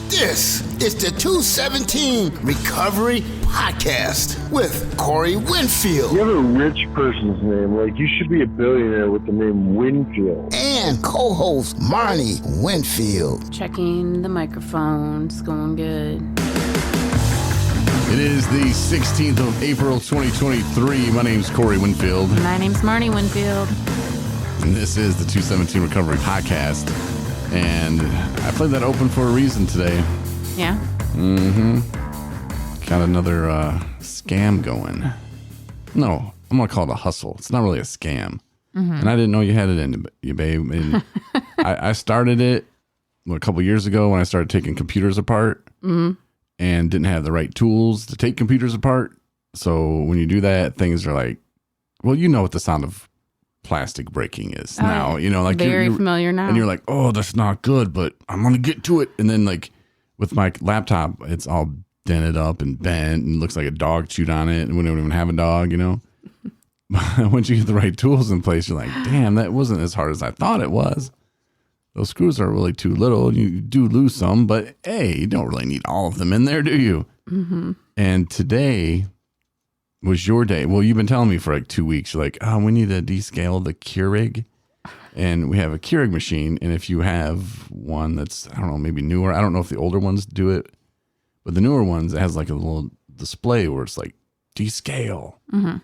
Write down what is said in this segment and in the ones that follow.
This is the 217 Recovery Podcast with Corey Winfield. You have a rich person's name. Like, you should be a billionaire with the name Winfield. And co-host Marney Winfield. Checking the microphone. It's going good. It is the 16th of April, 2023. My name's Corey Winfield. My name's Marney Winfield. And this is the 217 Recovery Podcast. And I played that open for a reason today. Yeah? Mm-hmm. Got another scam going. No, I'm going to call it a hustle. It's not really a scam. Mm-hmm. And I didn't know you had it in you, babe. And I started it a couple years ago when I started taking computers apart. Mm-hmm. And didn't have the right tools to take computers apart. So when you do that, things are like, well, you know what the sound of plastic breaking is now. You know, like very familiar now. And you're like, oh, that's not good, but I'm gonna get to it. And then like with my laptop, it's all dented up and bent and looks like a dog chewed on it, and we don't even have a dog, you know. Once you get the right tools in place, you're like, damn, that wasn't as hard as I thought it was. Those screws are really too little. You do lose some, but hey, you don't really need all of them in there, do you? Mm-hmm. And today was your day. Well, you've been telling me for like 2 weeks, you're like, oh, we need to descale the Keurig. And we have a Keurig machine. And if you have one that's, I don't know, maybe newer, I don't know if the older ones do it, but the newer ones, it has like a little display where it's like descale. Mm-hmm.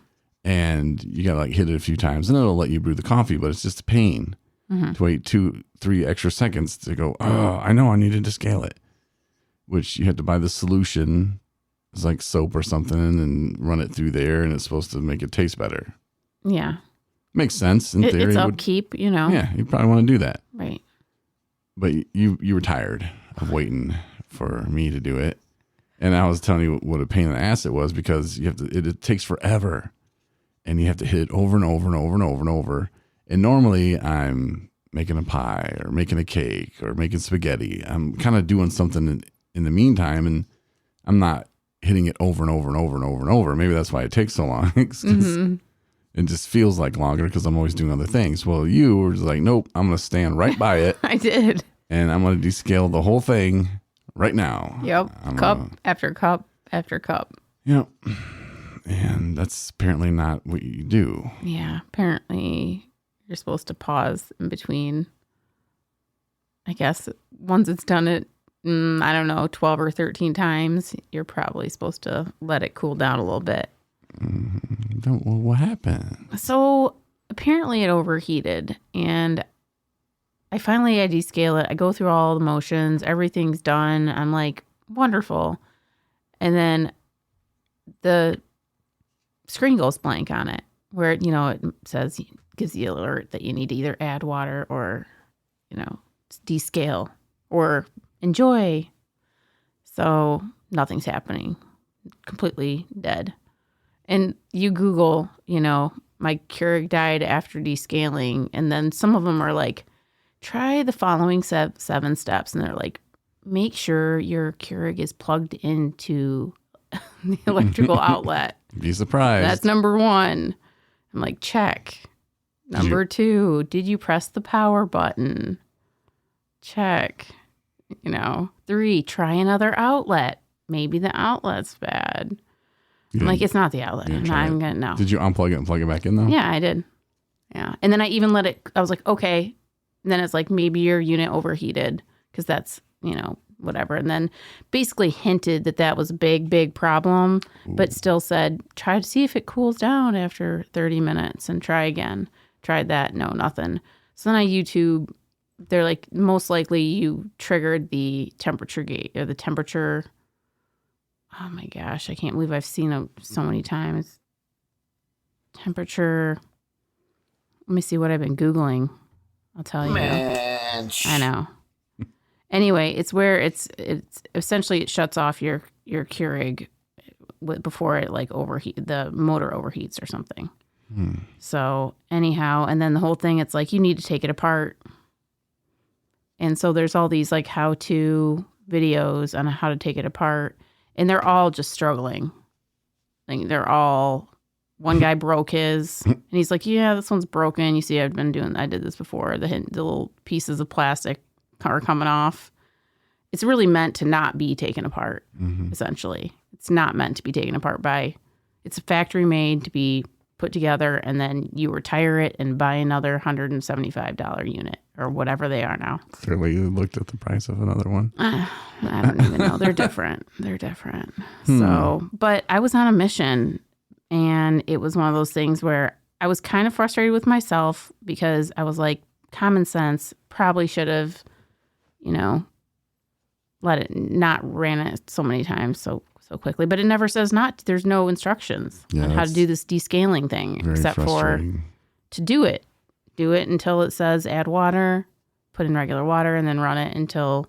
And you got to like hit it a few times and it'll let you brew the coffee, but it's just a pain. Mm-hmm. To wait 2-3 extra seconds to go, oh, I know I needed to scale it. Which you had to buy the solution. It's like soap or something and run it through there and it's supposed to make it taste better. Yeah. Makes sense in theory. It's upkeep, you know. Yeah, you probably want to do that. Right. But you were tired of waiting for me to do it. And I was telling you what a pain in the ass it was because you have to. It takes forever. And you have to hit it over and over and over and over and over. And normally I'm making a pie or making a cake or making spaghetti. I'm kind of doing something in the meantime, and I'm not hitting it over and over and over and over and over. Maybe that's why it takes so long. Mm-hmm. It just feels like longer because I'm always doing other things. Well, you were just like, nope, I'm going to stand right by it. I did. And I'm going to descale the whole thing right now. Yep. Cup after cup after cup. Yep. And that's apparently not what you do. Yeah, apparently you're supposed to pause in between. I guess once it's done it, I don't know, 12 or 13 times, you're probably supposed to let it cool down a little bit. Well, what happened? So apparently it overheated, and I descale it. I go through all the motions. Everything's done. I'm like, wonderful. And then the screen goes blank on it, where, you know, it says, gives the alert that you need to either add water or, you know, descale or enjoy. So nothing's happening. Completely dead. And you Google, you know, my Keurig died after descaling. And then some of them are like, try the following 7 steps. And they're like, make sure your Keurig is plugged into the electrical outlet. Be surprised. That's number 1. I'm like, check. Number 2, did you press the power button? Check. You know, 3, try another outlet. Maybe the outlet's bad. I'm like, it's not the outlet. I'm not even gonna know. Did you unplug it and plug it back in though? Yeah, I did. Yeah. And then I even let it, I was like, okay. And then it's like, maybe your unit overheated because that's, you know, whatever. And then basically hinted that was a big problem, but still said, try to see if it cools down after 30 minutes and try again. Tried that. No, nothing. So then I YouTube, they're like, most likely you triggered the temperature gate or the temperature. Oh my gosh. I can't believe I've seen it so many times. Temperature. Let me see what I've been Googling. I'll tell you. Man. I know. Anyway, it's where it's essentially it shuts off your Keurig before it like the motor overheats or something. So anyhow, and then the whole thing, it's like you need to take it apart. And so there's all these like how-to videos on how to take it apart, and they're all just struggling. Like they're all, one guy broke his, and he's like, yeah, this one's broken. You see, I did this before. The little pieces of plastic are coming off. it's really meant to not be taken apart, essentially. It's not meant to be taken apart it's a factory made to be put together, and then you retire it and buy another $175 unit or whatever they are now. Clearly you looked at the price of another one. I don't even know. They're different. So, but I was on a mission, and it was one of those things where I was kind of frustrated with myself because I was like, common sense, probably should have, let it not ran it so many times so quickly. But it never says not. There's no instructions on how to do this descaling thing except for to do it. Do it until it says add water, put in regular water, and then run it until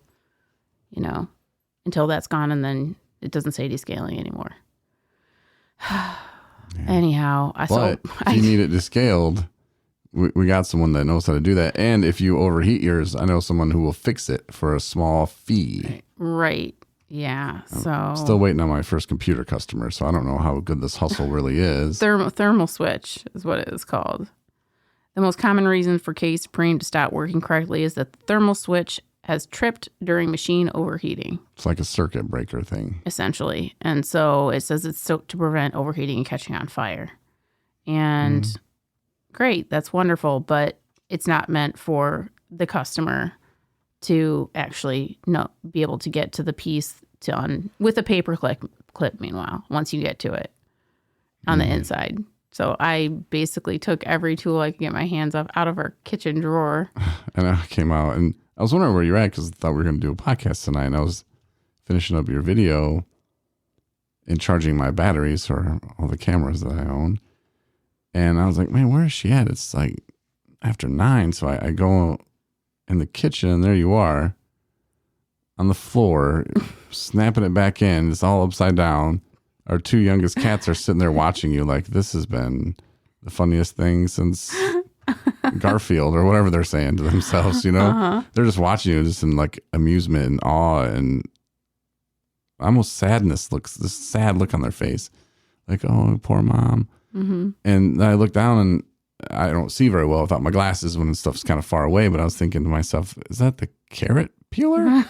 that's gone, and then it doesn't say descaling anymore. Anyhow, if you need it descaled, we got someone that knows how to do that. And if you overheat yours, I know someone who will fix it for a small fee. Right. Yeah. I'm still waiting on my first computer customer, so I don't know how good this hustle really is. Thermal switch is what it is called. The most common reason for K-Supreme to stop working correctly is that the thermal switch has tripped during machine overheating. It's like a circuit breaker thing. Essentially. And so it says it's to prevent overheating and catching on fire. And great, that's wonderful, but it's not meant for the customer to actually be able to get to the piece with a paper clip, meanwhile, once you get to it on the inside. So I basically took every tool I could get my hands out of our kitchen drawer. And I came out, and I was wondering where you're at because I thought we were going to do a podcast tonight. And I was finishing up your video and charging my batteries for all the cameras that I own. And I was like, man, where is she at? It's like after 9. So I go in the kitchen, and there you are on the floor, snapping it back in. It's all upside down. Our 2 youngest cats are sitting there watching you like this has been the funniest thing since Garfield or whatever they're saying to themselves, They're just watching you just in like amusement and awe and almost sadness this sad look on their face. Like, oh, poor mom. Mm-hmm. And I look down and I don't see very well without my glasses when stuff's kind of far away, but I was thinking to myself, is that the carrot peeler?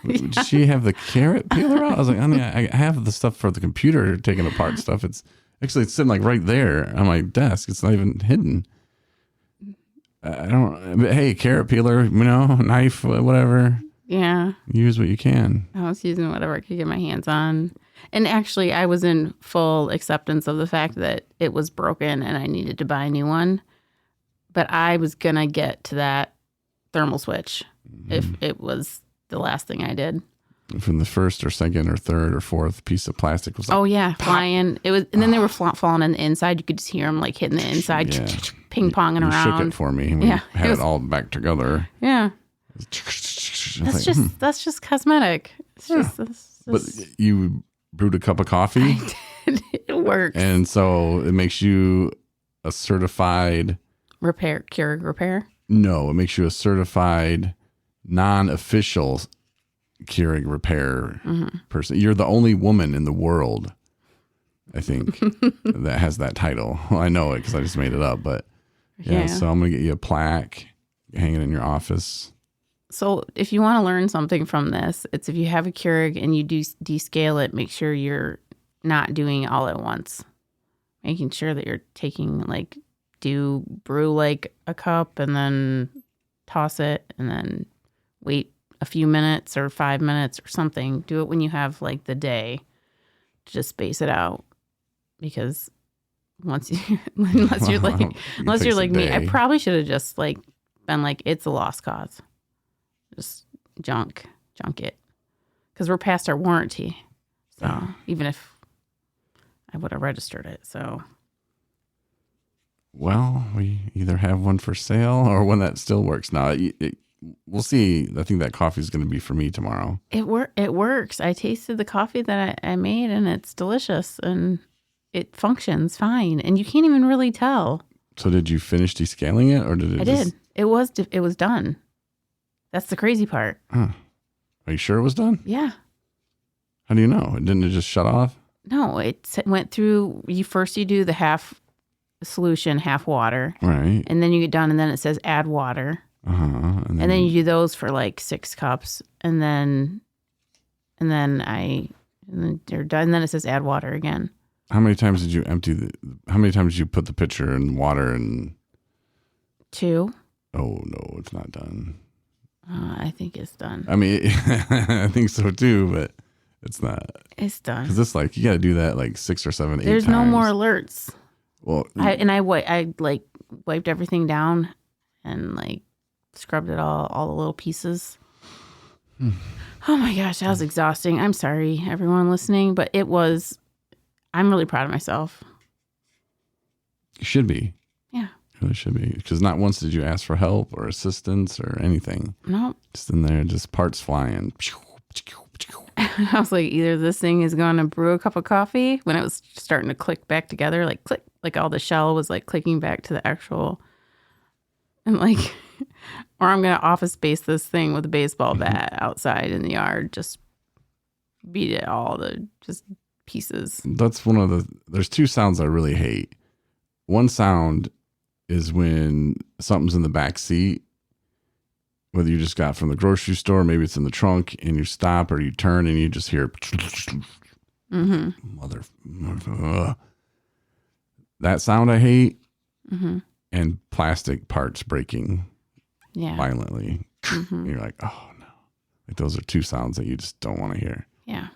Did she have the carrot peeler out? I was like, honey, I have the stuff for the computer taking apart stuff. It's sitting like right there on my desk. It's not even hidden. But hey, carrot peeler, knife, whatever. Yeah. Use what you can. I was using whatever I could get my hands on. And actually, I was in full acceptance of the fact that it was broken and I needed to buy a new one. But I was going to get to that thermal switch if it was the last thing I did. From the first or second or third or fourth piece of plastic was like, oh yeah, pop. Flying. It was, and then they were falling on the inside. You could just hear them like hitting the inside, ping ponging around. You shook it for me. We had it all back together. Yeah, that's just cosmetic. It's just. But you brewed a cup of coffee. I did. It works. And so it makes you a certified Keurig repair. No, it makes you a certified non-official Keurig repair person. You're the only woman in the world, I think, that has that title. Well, I know it because I just made it up, but yeah. So I'm going to get you a plaque, hang it in your office. So if you want to learn something from this, it's if you have a Keurig and you do descale it, make sure you're not doing it all at once. Making sure that you're taking brew like a cup and then toss it and then wait a few minutes or 5 minutes or something. Do it when you have like the day to just space it out, because unless you're like me, I probably should have just been like, it's a lost cause. Just junk it, because we're past our warranty. So even if I would have registered it, so. Well, we either have one for sale or one that still works. Now, we'll see. I think that coffee is going to be for me tomorrow. It works. I tasted the coffee that I made, and it's delicious, and it functions fine, and you can't even really tell. So did you finish descaling it, or did it? I did. It was done. That's the crazy part. Huh. Are you sure it was done? Yeah. How do you know? Didn't it just shut off? No, it went through. You do the half solution, half water. Right. And then you get done, and then it says add water. Uh-huh. And then you do those for 6 cups. And then and then they're done. And then it says add water again. How many times did you how many times did you put the pitcher in water and 2? Oh no, it's not done. I think it's done. I mean, I think so too, but it's not. It's done. Because it's like, you got to do that like 6 or 7, 8 There's times. no more alerts. Well, I like wiped everything down and like scrubbed it all the little pieces. Oh my gosh, that was exhausting. I'm sorry, everyone listening, but I'm really proud of myself. you should be. Yeah. You really should be. Because not once did you ask for help or assistance or anything. Nope. Just in there, just parts flying. I was like, either this thing is going to brew a cup of coffee when it was starting to click back together, like click, like all the shell was like clicking back to the actual, and like, or I'm going to office space this thing with a baseball bat outside in the yard, just beat it all to just pieces. That's there's 2 sounds I really hate. One sound is when something's in the back seat, whether you just got from the grocery store, maybe it's in the trunk, and you stop or you turn and you just hear that sound I hate. And plastic parts breaking violently. You're like, oh no. Like those are 2 sounds that you just don't want to hear. Yeah.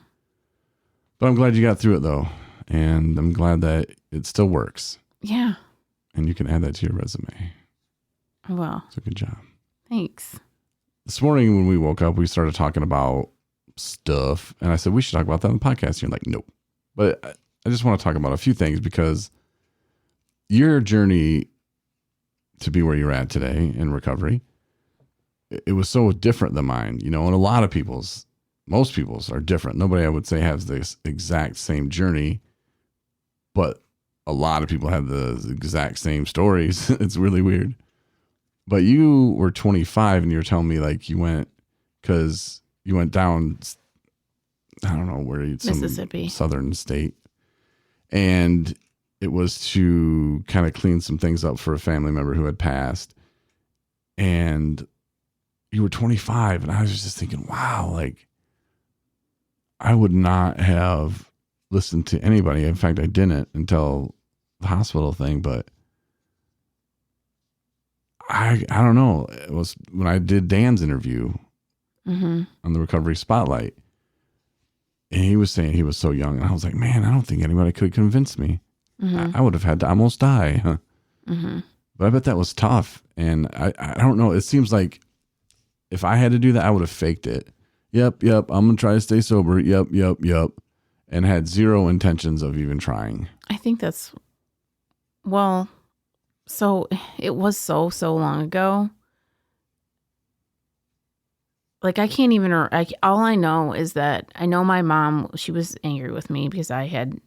But I'm glad you got through it though. And I'm glad that it still works. Yeah. And you can add that to your resume. Well, So good job. thanks. This morning when we woke up, we started talking about stuff. And I said, we should talk about that on the podcast. And you're like, nope. But I just want to talk about a few things because your journey to be where you're at today in recovery, it was so different than mine, and a lot of most people's are different. Nobody I would say has this exact same journey, but a lot of people have the exact same stories. It's really weird. But you were 25 and you were telling me like you went down, I don't know where some Mississippi, southern state. And it was to kind of clean some things up for a family member who had passed. And you were 25. And I was just thinking, wow, like I would not have listened to anybody. In fact, I didn't until the hospital thing, but I don't know. It was when I did Dan's interview on the Recovery Spotlight. And he was saying he was so young. And I was like, man, I don't think anybody could convince me. I would have had to almost die. Huh? But I bet that was tough. And I don't know. It seems like if I had to do that, I would have faked it. Yep. I'm going to try to stay sober. Yep. And had zero intentions of even trying. I think that's, well, so it was so long ago. Like I can't even, all I know is that I know my mom, she was angry with me because I had,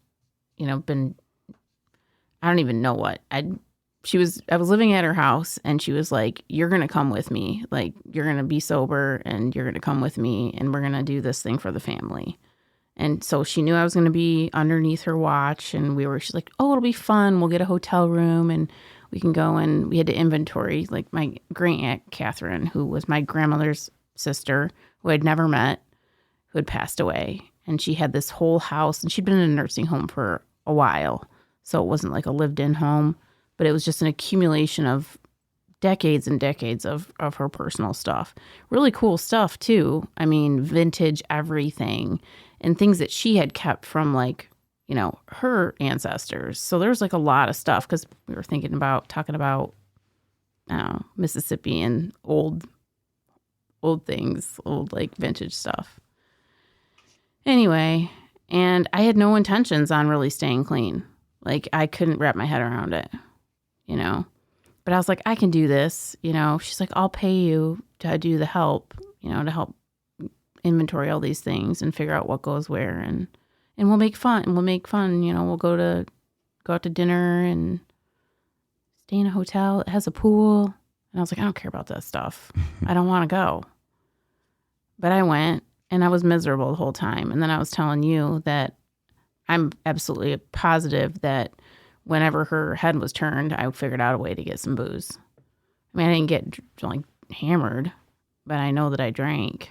been, I don't even know what. I was living at her house and she was like, you're going to come with me. Like you're going to be sober and you're going to come with me and we're going to do this thing for the family. And so she knew I was going to be underneath her watch and she's like, oh, it'll be fun. We'll get a hotel room and we can go, and we had to inventory like my great aunt Catherine, who was my grandmother's sister, who I'd never met, who had passed away. And she had this whole house and she'd been in a nursing home for a while. So it wasn't like a lived in home, but it was just an accumulation of decades and decades of her personal stuff. Really cool stuff too. I mean, vintage everything and things that she had kept from like, her ancestors. So there's like a lot of stuff because we were talking about Mississippi and old things, old like vintage stuff. Anyway, and I had no intentions on really staying clean. Like I couldn't wrap my head around it, but I was like, I can do this, she's like, I'll pay you to do the help, to help inventory all these things and figure out what goes where. And we'll make fun, we'll go out to dinner and stay in a hotel. It has a pool. And I was like, I don't care about that stuff. I don't want to go. But I went and I was miserable the whole time. And then I was telling you that I'm absolutely positive that whenever her head was turned, I figured out a way to get some booze. I mean, I didn't get like hammered, but I know that I drank.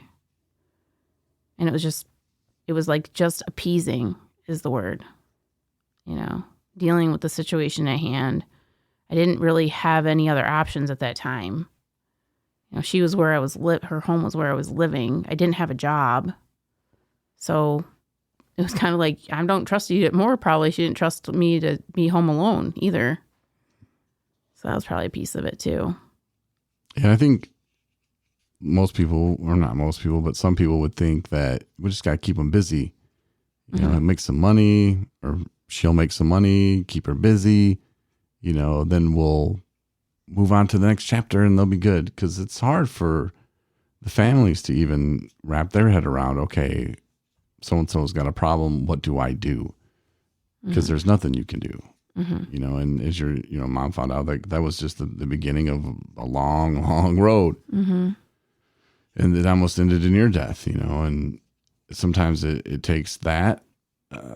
And it was just it was like just appeasing is the word, dealing with the situation at hand. I didn't really have any other options at that time. She was where I was her home was where I was living. I didn't have a job. So it was kind of like, I don't trust you more. Probably she didn't trust me to be home alone either. So that was probably a piece of it too. And I think most people, or not most people, but some people would think that we just got to keep them busy. Make some money, or she'll make some money, keep her busy, then we'll move on to the next chapter and they'll be good. Because it's hard for the families to even wrap their head around, okay, so-and-so's got a problem. What do I do? Because there's nothing you can do. And as your mom found out, that was just the beginning of a long, long road. And it almost ended in your death, and sometimes it takes that.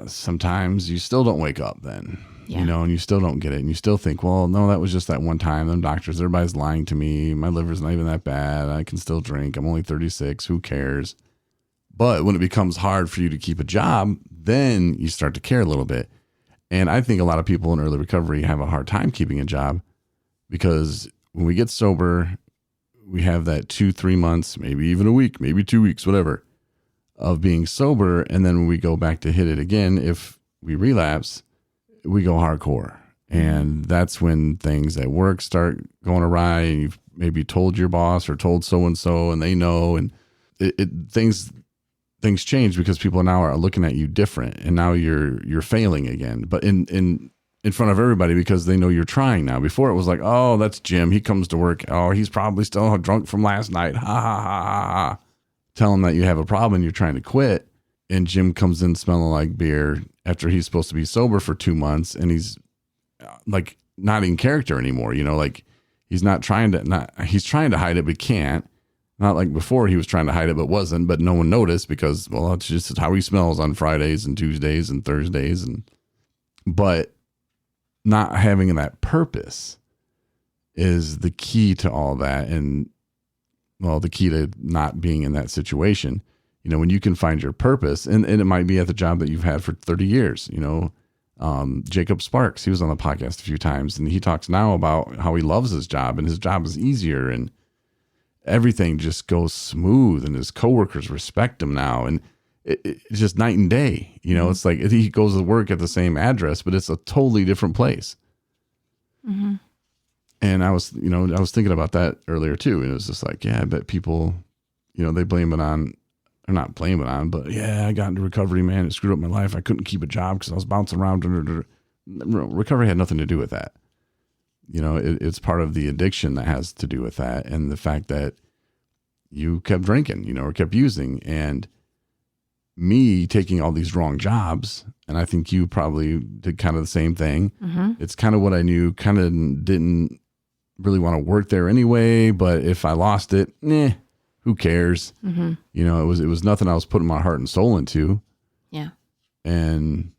Sometimes you still don't wake up then, and you still don't get it. And you still think, well, no, that was just that one time. Them doctors, everybody's lying to me. My liver's not even that bad. I can still drink. I'm only 36. Who cares? But when it becomes hard for you to keep a job, then you start to care a little bit. And I think a lot of people in early recovery have a hard time keeping a job because when we get sober, we have that 2-3 months, maybe even a week, maybe 2 weeks, whatever, of being sober. And then when we go back to hit it again, if we relapse, we go hardcore. And that's when things at work start going awry, and you've maybe told your boss or told so-and-so, and they know, and things change because people now are looking at you different, and now you're failing again, but in front of everybody because they know you're trying now. Before it was like, oh, that's Jim. He comes to work. Oh, he's probably still drunk from last night. Ha ha ha ha ha. Tell him that you have a problem and you're trying to quit. And Jim comes in smelling like beer after he's supposed to be sober for 2 months, and he's like not in character anymore. Like he's trying to hide it, but can't. Not like before he was trying to hide it, but wasn't, but no one noticed because, well, it's just how he smells on Fridays and Tuesdays and Thursdays. But not having that purpose is the key to all that. And well, the key to not being in that situation, when you can find your purpose, and it might be at the job that you've had for 30 years, Jacob Sparks, he was on the podcast a few times, and he talks now about how he loves his job and his job is easier and everything just goes smooth, and his coworkers respect him now. And it's just night and day. It's like he goes to work at the same address, but it's a totally different place. And I was thinking about that earlier too. And it was just like, yeah, I bet people, they blame it on, or not blame it on, but yeah, I got into recovery, man. It screwed up my life. I couldn't keep a job because I was bouncing around. Recovery had nothing to do with that. It's part of the addiction that has to do with that. And the fact that you kept drinking, or kept using, and me taking all these wrong jobs. And I think you probably did kind of the same thing. It's kind of what I knew, kind of didn't really want to work there anyway, but if I lost it, who cares? It was nothing I was putting my heart and soul into. Yeah. And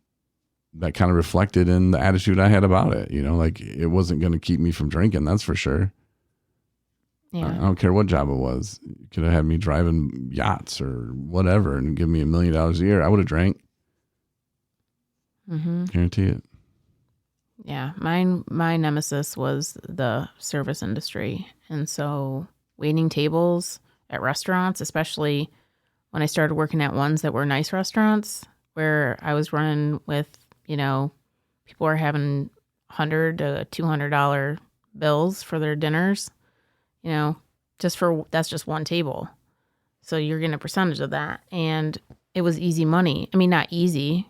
that kind of reflected in the attitude I had about it. Like it wasn't going to keep me from drinking. That's for sure. Yeah. I don't care what job it was. You could have had me driving yachts or whatever and give me $1 million a year. I would have drank. Guarantee it. Yeah. My nemesis was the service industry. And so waiting tables at restaurants, especially when I started working at ones that were nice restaurants where I was running with, people are having $100 to $200 bills for their dinners, that's just one table. So you're getting a percentage of that. And it was easy money. I mean, not easy,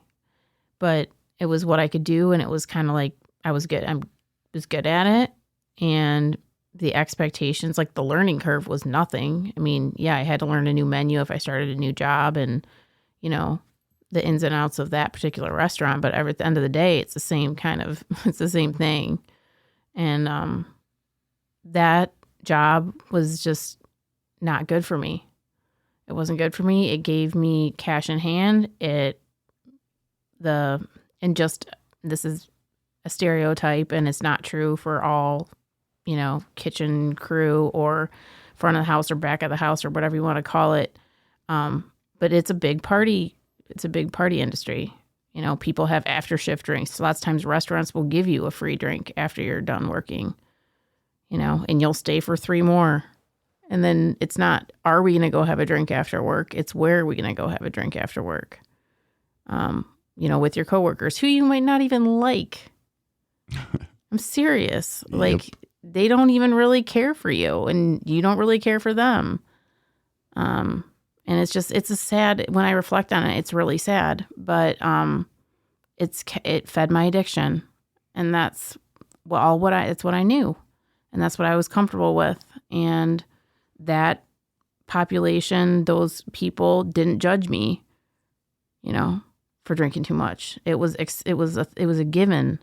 but it was what I could do. And it was kind of like, I was good at it. And the expectations, like the learning curve was nothing. I mean, yeah, I had to learn a new menu if I started a new job and, the ins and outs of that particular restaurant. But at the end of the day, it's the same it's the same thing. And that job was just not good for me. It wasn't good for me. It gave me cash in hand. This is a stereotype, and it's not true for all, kitchen crew or front of the house or back of the house or whatever you want to call it. But it's a big party it's a big party industry. You know, people have after shift drinks. Lots of times restaurants will give you a free drink after you're done working, you know, and you'll stay for 3 more. And then it's not, are we going to go have a drink after work? It's where are we going to go have a drink after work? You know, with your coworkers who you might not even like. I'm serious. Yep. Like, they don't even really care for you and you don't really care for them. And it's a sad, when I reflect on it, it's really sad, but, it fed my addiction, and that's it's what I knew, and that's what I was comfortable with. And that population, those people didn't judge me, you know, for drinking too much. It was a given,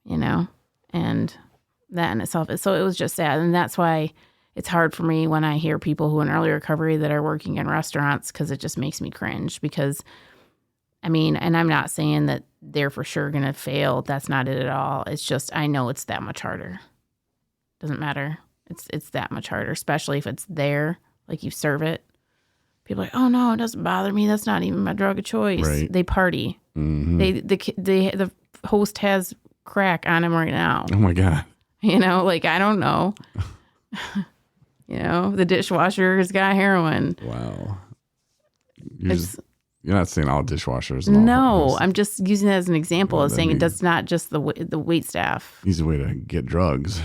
you know, and that in itself. So it was just sad. And that's why it's hard for me when I hear people who are in early recovery that are working in restaurants, because it just makes me cringe. Because, I mean, and I'm not saying that they're for sure going to fail. That's not it at all. It's just, I know it's that much harder. Doesn't matter. It's that much harder, especially if it's there, like you serve it. People are like, oh no, it doesn't bother me. That's not even my drug of choice. Right. They party. Mm-hmm. The host has crack on him right now. Oh my God. You know, like, I don't know. You know, the dishwasher has got heroin. Wow. You're not saying all dishwashers. No, I'm just using that as an example of saying it's not just the wait staff. Easy way to get drugs.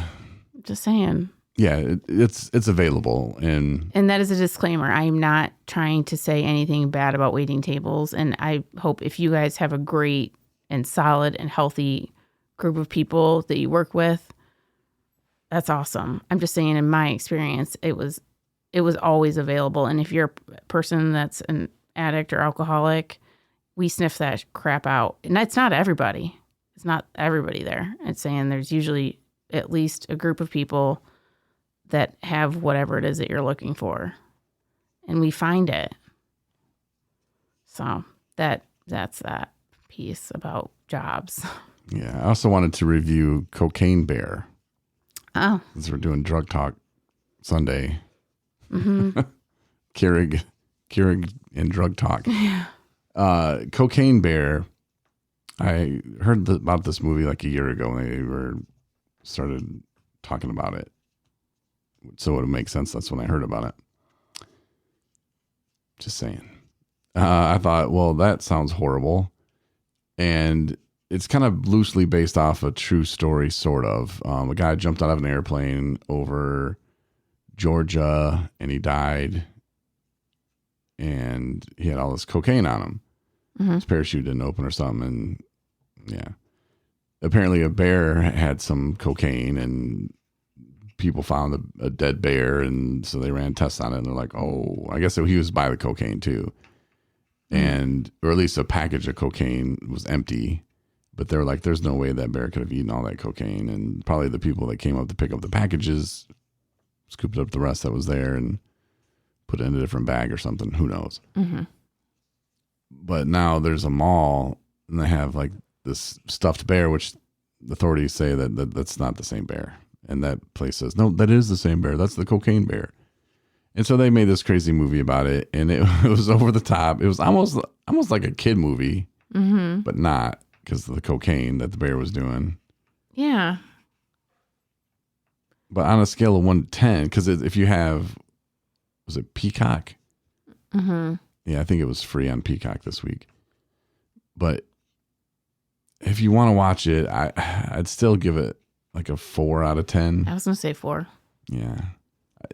Just saying. Yeah, it's available. And that is a disclaimer. I am not trying to say anything bad about waiting tables. And I hope if you guys have a great and solid and healthy group of people that you work with, that's awesome. I'm just saying, in my experience, it was always available. And if you're a person that's an addict or alcoholic, we sniff that crap out. And it's not everybody. It's not everybody there. It's saying there's usually at least a group of people that have whatever it is that you're looking for. And we find it. So that's that piece about jobs. Yeah. I also wanted to review Cocaine Bear. Oh. Since we're doing Drug Talk Sunday. Mm-hmm. Keurig and Drug Talk. Yeah. Cocaine Bear. I heard about this movie like a year ago when they started talking about it. So it would make sense. That's when I heard about it. Just saying. I thought, well, that sounds horrible. And it's kind of loosely based off a true story, sort of. A guy jumped out of an airplane over Georgia and he died. And he had all this cocaine on him. Mm-hmm. His parachute didn't open or something. And yeah. Apparently a bear had some cocaine and people found a dead bear. And so they ran tests on it and they're like, oh, I guess he was by the cocaine too. And, or at least a package of cocaine was empty. But they were like, there's no way that bear could have eaten all that cocaine. And probably the people that came up to pick up the packages scooped up the rest that was there and put it in a different bag or something. Who knows? Mm-hmm. But now there's a mall and they have like this stuffed bear, which the authorities say that's not the same bear. And that place says, no, that is the same bear. That's the cocaine bear. And so they made this crazy movie about it. And it was over the top. It was almost like a kid movie, mm-hmm. but not. Because of the cocaine that the bear was doing. Yeah. But on a scale of 1 to 10, because if you have, was it Peacock? Mm-hmm. Yeah, I think it was free on Peacock this week. But if you want to watch it, I'd still give it like a 4 out of 10. I was going to say 4. Yeah.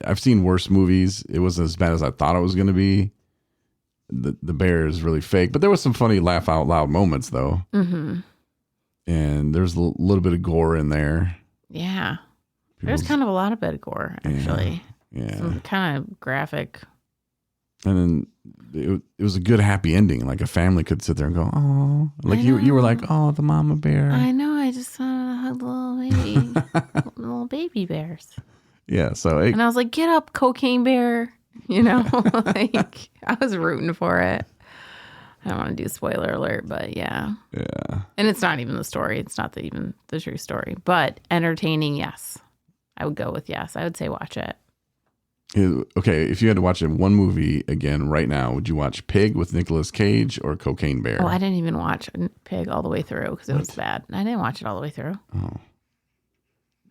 I've seen worse movies. It wasn't as bad as I thought it was going to be. The bear is really fake, but there was some funny laugh out loud moments though. Mm-hmm. And there's a little bit of gore in there. Yeah. There's kind of a lot of bit of gore actually. Yeah. Some kind of graphic. And then it was a good happy ending. Like a family could sit there and go, oh, like you were like, oh, the mama bear. I know. I just saw little baby bears. Yeah. So, and I was like, get up, cocaine bear. You know, like I was rooting for it. I don't want to do spoiler alert, but yeah. Yeah. And it's not even the story. It's not even the true story, but entertaining. Yes. I would go with yes. I would say watch it. Okay, if you had to watch one movie again right now, would you watch Pig with Nicolas Cage or Cocaine Bear? Oh, I didn't even watch Pig all the way through because it was bad. I didn't watch it all the way through. Oh.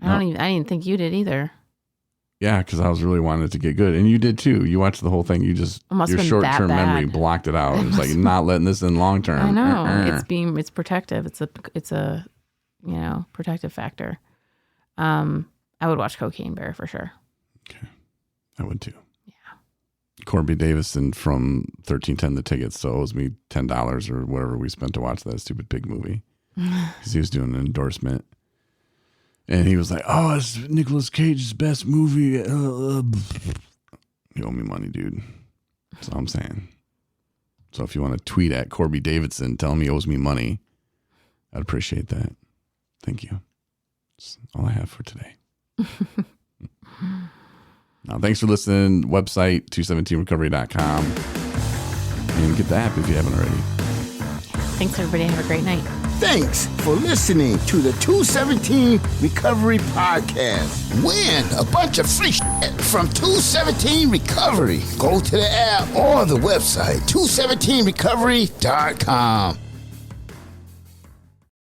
I didn't think you did either. Yeah, because I was really wanting it to get good. And you did too. You watched the whole thing. You just, your short-term memory blocked it out. It was like not letting this in long-term. I know. It's protective. It's a protective factor. I would watch Cocaine Bear for sure. Okay. I would too. Yeah. Corby Davison from 1310 The Tickets so owes me $10 or whatever we spent to watch that stupid Pig movie. Because he was doing an endorsement. And he was like, oh, it's Nicolas Cage's best movie. You owe me money, dude. That's all I'm saying. So if you want to tweet at Corby Davidson, tell him he owes me money, I'd appreciate that. Thank you. That's all I have for today. Now, thanks for listening. Website, 217recovery.com. And get the app if you haven't already. Thanks, everybody. Have a great night. Thanks for listening to the 217 Recovery Podcast. Win a bunch of free shit from 217 Recovery. Go to the app or the website, 217recovery.com.